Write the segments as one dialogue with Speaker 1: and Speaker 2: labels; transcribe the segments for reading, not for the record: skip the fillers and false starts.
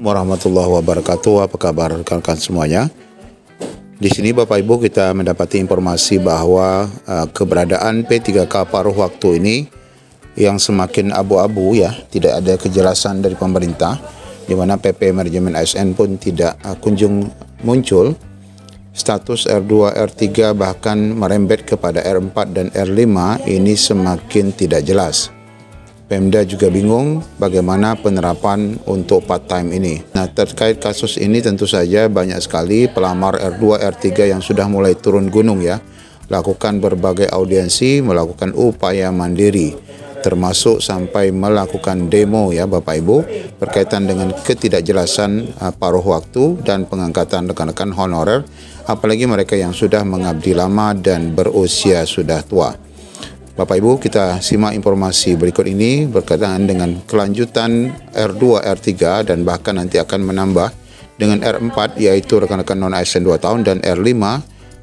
Speaker 1: Warahmatullahi wabarakatuh. Apa kabar rekan-rekan semuanya? Di sini Bapak Ibu kita mendapati informasi bahwa keberadaan P3K paruh waktu ini yang semakin abu-abu ya, tidak ada kejelasan dari pemerintah, di mana PP manajemen ASN pun tidak kunjung muncul. Status R2, R3 bahkan merembet kepada R4 dan R5 ini semakin tidak jelas. Pemda juga bingung bagaimana penerapan untuk part-time ini. Nah, terkait kasus ini tentu saja banyak sekali pelamar R2, R3 yang sudah mulai turun gunung ya. Lakukan berbagai audiensi, melakukan upaya mandiri, termasuk sampai melakukan demo ya Bapak Ibu, berkaitan dengan ketidakjelasan paruh waktu dan pengangkatan rekan-rekan honorer, apalagi mereka yang sudah mengabdi lama dan berusia sudah tua. Bapak Ibu, kita simak informasi berikut ini berkaitan dengan kelanjutan R2, R3 dan bahkan nanti akan menambah dengan R4 yaitu rekan-rekan non-ASN 2 tahun dan R5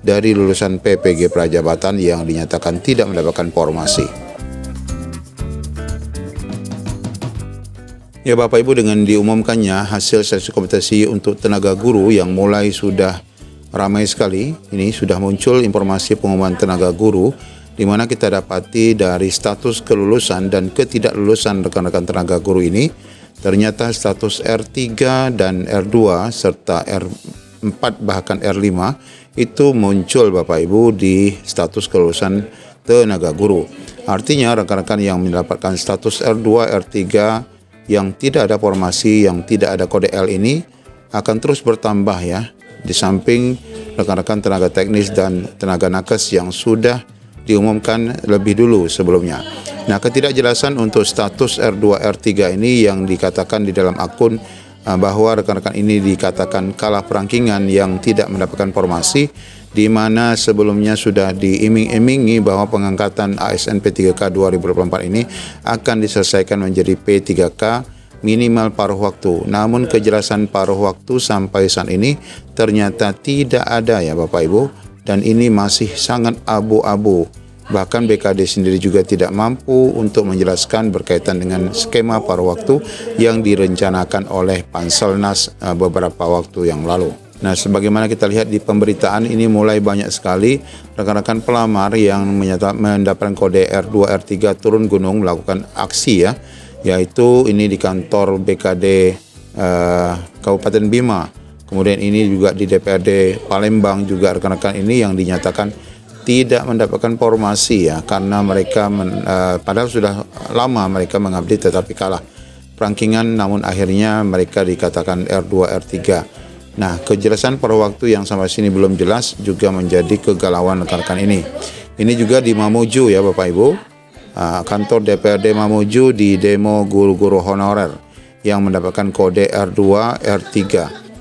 Speaker 1: dari lulusan PPG Prajabatan yang dinyatakan tidak mendapatkan formasi. Ya Bapak Ibu, dengan diumumkannya hasil seleksi kompetisi untuk tenaga guru yang mulai sudah ramai sekali, ini sudah muncul informasi pengumuman tenaga guru di mana kita dapati dari status kelulusan dan ketidaklulusan rekan-rekan tenaga guru ini, ternyata status R3 dan R2 serta R4 bahkan R5 itu muncul Bapak Ibu di status kelulusan tenaga guru. Artinya rekan-rekan yang mendapatkan status R2, R3 yang tidak ada formasi, yang tidak ada kode L ini akan terus bertambah ya, di samping rekan-rekan tenaga teknis dan tenaga nakes yang sudah diumumkan lebih dulu sebelumnya. Nah, ketidakjelasan untuk status R2, R3 ini yang dikatakan di dalam akun bahwa rekan-rekan ini dikatakan kalah perangkingan yang tidak mendapatkan formasi, di mana sebelumnya sudah diiming-imingi bahwa pengangkatan ASN P3K 2024 ini akan diselesaikan menjadi P3K minimal paruh waktu. Namun kejelasan paruh waktu sampai saat ini ternyata tidak ada ya Bapak Ibu, dan ini masih sangat abu-abu. Bahkan BKD sendiri juga tidak mampu untuk menjelaskan berkaitan dengan skema paruh waktu yang direncanakan oleh Panselnas beberapa waktu yang lalu. Nah, sebagaimana kita lihat di pemberitaan ini mulai banyak sekali rekan-rekan pelamar yang mendapatkan kode R2, R3 turun gunung melakukan aksi ya, yaitu ini di kantor BKD Kabupaten Bima. Kemudian ini juga di DPRD Palembang juga rekan-rekan ini yang dinyatakan tidak mendapatkan formasi ya, karena mereka padahal sudah lama mereka mengabdi tetapi kalah perangkingan, namun akhirnya mereka dikatakan R2, R3. Nah, kejelasan paruh waktu yang sampai sini belum jelas juga menjadi kegalauan rekan-rekan ini. Ini juga di Mamuju ya Bapak Ibu, kantor DPRD Mamuju di demo guru-guru honorer yang mendapatkan kode R2, R3.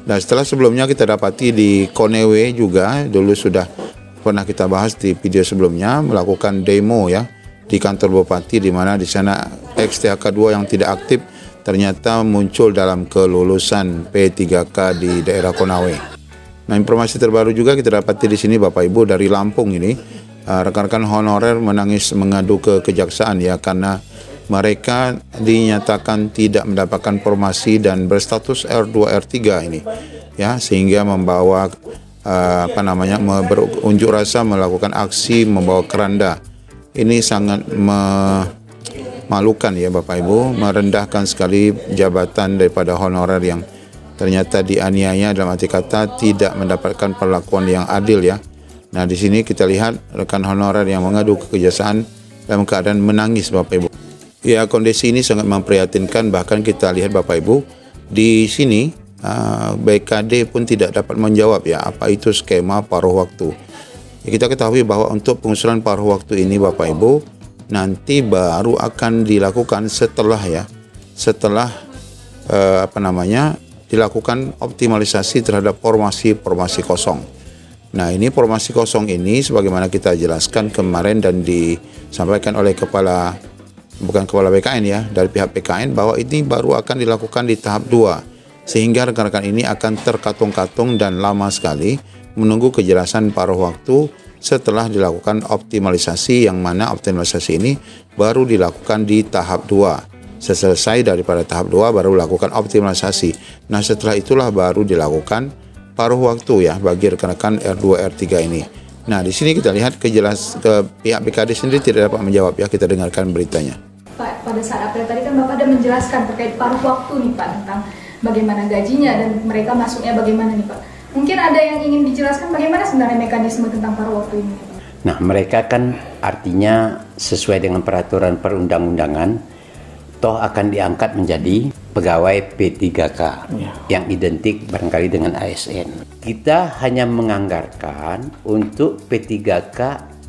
Speaker 1: Nah, setelah sebelumnya kita dapati di Konewe juga dulu sudah pernah kita bahas di video sebelumnya, melakukan demo ya di kantor Bupati, di mana di sana XTHK2 yang tidak aktif ternyata muncul dalam kelulusan P3K di daerah Konawe. Nah, informasi terbaru juga kita dapati di sini Bapak Ibu dari Lampung ini, rekan-rekan honorer menangis mengadu ke kejaksaan ya, karena mereka dinyatakan tidak mendapatkan formasi dan berstatus R2, R3 ini ya, sehingga membawa berunjuk rasa, melakukan aksi membawa keranda. Ini sangat memalukan ya Bapak Ibu, merendahkan sekali jabatan daripada honorer yang ternyata dianiaya, dalam arti kata tidak mendapatkan perlakuan yang adil ya. Nah, di sini kita lihat rekan honorer yang mengadu ke kejaksaan dalam keadaan menangis Bapak Ibu. Ya, kondisi ini sangat memprihatinkan. Bahkan kita lihat Bapak Ibu di sini BKD pun tidak dapat menjawab ya apa itu skema paruh waktu. Ya, kita ketahui bahwa untuk pengusulan paruh waktu ini Bapak Ibu nanti baru akan dilakukan setelah dilakukan optimalisasi terhadap formasi kosong. Nah, ini formasi kosong ini sebagaimana kita jelaskan kemarin dan disampaikan oleh kepala BKN ya, dari pihak PKN, bahwa ini baru akan dilakukan di tahap 2. Sehingga rekan-rekan ini akan terkatung-katung dan lama sekali menunggu kejelasan paruh waktu setelah dilakukan optimalisasi, yang mana optimalisasi ini baru dilakukan di tahap 2. Selesai daripada tahap 2 baru lakukan optimalisasi. Nah, setelah itulah baru dilakukan paruh waktu ya bagi rekan-rekan R2 R3 ini. Nah, di sini kita lihat ke pihak BKD sendiri tidak dapat menjawab ya. Kita dengarkan beritanya.
Speaker 2: Pak, pada saat apel tadi kan Bapak ada menjelaskan terkait paruh waktu nih Pak, tentang bagaimana gajinya dan mereka masuknya bagaimana nih Pak. Mungkin ada yang ingin dijelaskan bagaimana sebenarnya mekanisme tentang paruh waktu ini?
Speaker 3: Nah, mereka kan artinya sesuai dengan peraturan perundang-undangan toh akan diangkat menjadi pegawai P3K yang identik barangkali dengan ASN. Kita hanya menganggarkan untuk P3K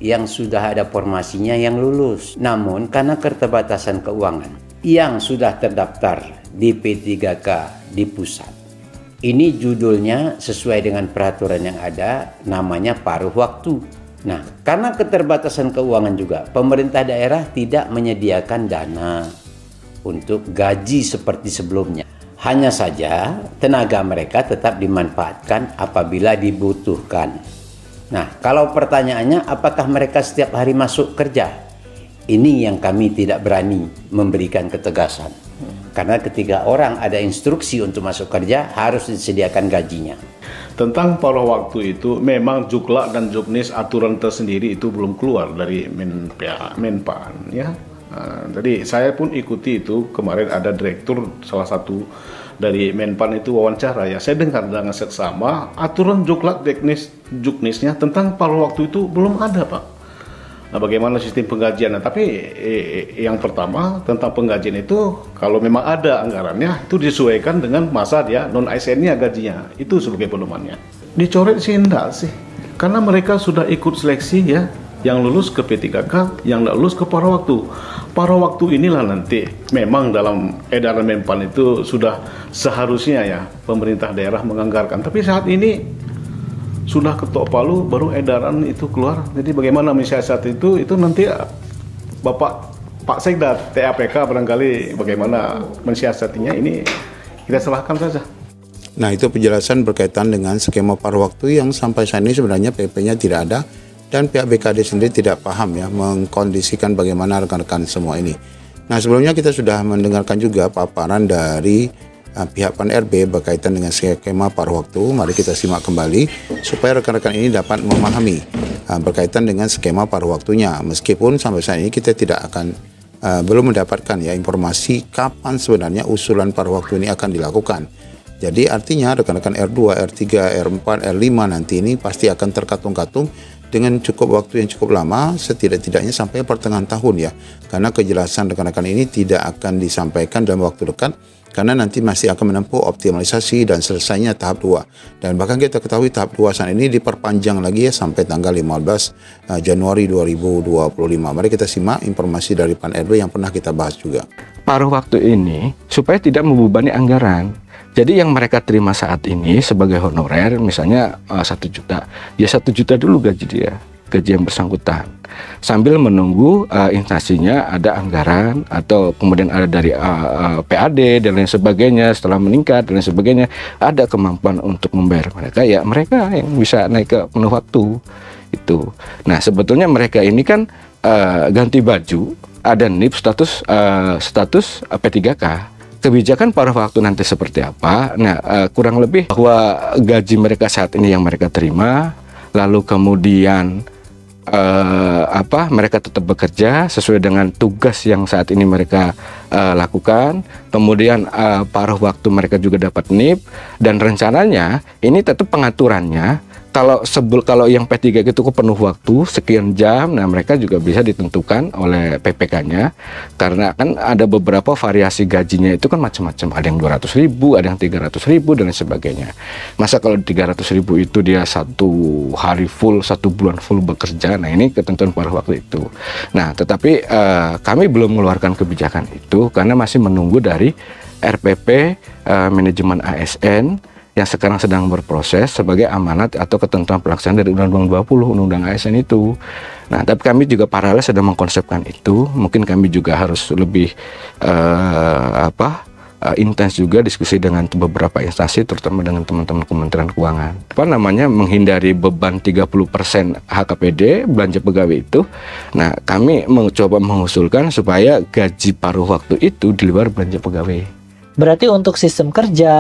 Speaker 3: yang sudah ada formasinya yang lulus. Namun karena keterbatasan keuangan yang sudah terdaftar di P3K di pusat, ini judulnya sesuai dengan peraturan yang ada, namanya paruh waktu. Nah, karena keterbatasan keuangan juga, pemerintah daerah tidak menyediakan dana untuk gaji seperti sebelumnya. Hanya saja tenaga mereka tetap dimanfaatkan apabila dibutuhkan. Nah, kalau pertanyaannya apakah mereka setiap hari masuk kerja? Ini yang kami tidak berani memberikan ketegasan. Karena ketika orang ada instruksi untuk masuk kerja harus disediakan gajinya.
Speaker 4: Tentang paruh waktu itu memang Juklak dan Juknis aturan tersendiri itu belum keluar dari Menpan ya. Jadi saya pun ikuti itu, kemarin ada direktur salah satu dari Menpan itu wawancara ya, saya dengar dengan seksama aturan Juklak Juknisnya tentang paruh waktu itu belum ada Pak. Nah, bagaimana sistem penggajian? Nah, tapi yang pertama tentang penggajian itu kalau memang ada anggarannya itu disesuaikan dengan masa dia non ASN-nya gajinya, itu sebagai pedomannya. Dicoret sih enggak sih, karena mereka sudah ikut seleksi ya. Yang lulus ke P3K, yang tidak lulus ke paruh waktu. Paruh waktu inilah nanti memang dalam edaran Menpan itu sudah seharusnya ya pemerintah daerah menganggarkan. Tapi saat ini sudah ketok palu baru edaran itu keluar. Jadi bagaimana mensiasati itu nanti Pak Sekda TAPK barangkali bagaimana mensiasatinya ini kita serahkan saja.
Speaker 1: Nah, itu penjelasan berkaitan dengan skema paruh waktu yang sampai saat ini sebenarnya PP-nya tidak ada. Dan pihak BKD sendiri tidak paham ya mengkondisikan bagaimana rekan-rekan semua ini. Nah, sebelumnya kita sudah mendengarkan juga paparan dari pihak PAN-RB berkaitan dengan skema paruh waktu. Mari kita simak kembali supaya rekan-rekan ini dapat memahami berkaitan dengan skema paruh waktunya. Meskipun sampai saat ini kita tidak akan belum mendapatkan ya informasi kapan sebenarnya usulan paruh waktu ini akan dilakukan. Jadi artinya rekan-rekan R2, R3, R4, R5 nanti ini pasti akan terkatung-katung dengan cukup waktu yang cukup lama, setidak-tidaknya sampai pertengahan tahun ya. Karena kejelasan rekan-rekan ini tidak akan disampaikan dalam waktu dekat, karena nanti masih akan menempuh optimalisasi dan selesainya tahap 2. Dan bahkan kita ketahui tahap 2 saat ini diperpanjang lagi ya sampai tanggal 15 Januari 2025. Mari kita simak informasi dari PAN-RB yang pernah kita bahas juga.
Speaker 5: Paruh waktu ini supaya tidak membebani anggaran. Jadi yang mereka terima saat ini sebagai honorer misalnya 1 juta, ya 1 juta dulu gaji dia, gaji yang bersangkutan. Sambil menunggu instansinya ada anggaran atau kemudian ada dari PAD dan lain sebagainya, setelah meningkat dan lain sebagainya, ada kemampuan untuk membayar mereka, ya mereka yang bisa naik ke penuh waktu itu. Nah, sebetulnya mereka ini kan ganti baju, ada NIP status P3K. Kebijakan paruh waktu nanti seperti apa? Nah, kurang lebih bahwa gaji mereka saat ini yang mereka terima, lalu kemudian mereka tetap bekerja sesuai dengan tugas yang saat ini mereka lakukan. Kemudian paruh waktu mereka juga dapat NIP, dan rencananya ini tetap pengaturannya. Kalau yang P3 itu penuh waktu sekian jam, nah mereka juga bisa ditentukan oleh PPK-nya, karena kan ada beberapa variasi gajinya itu kan macam-macam, ada yang 200.000, ada yang 300.000 dan lain sebagainya. Masa kalau 300.000 itu dia 1 hari full, 1 bulan full bekerja, nah ini ketentuan paruh waktu itu. Nah, tetapi kami belum mengeluarkan kebijakan itu karena masih menunggu dari RPP manajemen ASN yang sekarang sedang berproses sebagai amanat atau ketentuan pelaksanaan dari Undang-Undang 20, Undang-Undang ASN itu. Nah, tapi kami juga paralel sedang mengkonsepkan itu. Mungkin kami juga harus lebih intens juga diskusi dengan beberapa instansi, terutama dengan teman-teman Kementerian Keuangan. Menghindari beban 30% HKPD belanja pegawai itu. Nah, kami mencoba mengusulkan supaya gaji paruh waktu itu di luar belanja pegawai.
Speaker 6: Berarti untuk sistem kerja,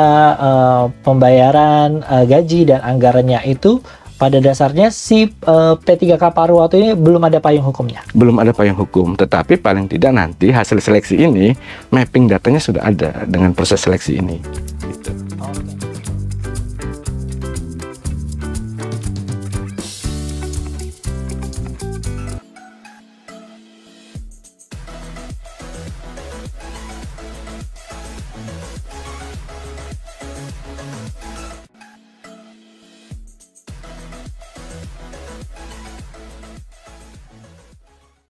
Speaker 6: pembayaran gaji dan anggarannya itu pada dasarnya si P3K paruh waktu ini belum ada payung hukumnya. Belum ada payung hukum, tetapi paling tidak nanti hasil seleksi ini mapping datanya sudah ada dengan proses seleksi ini.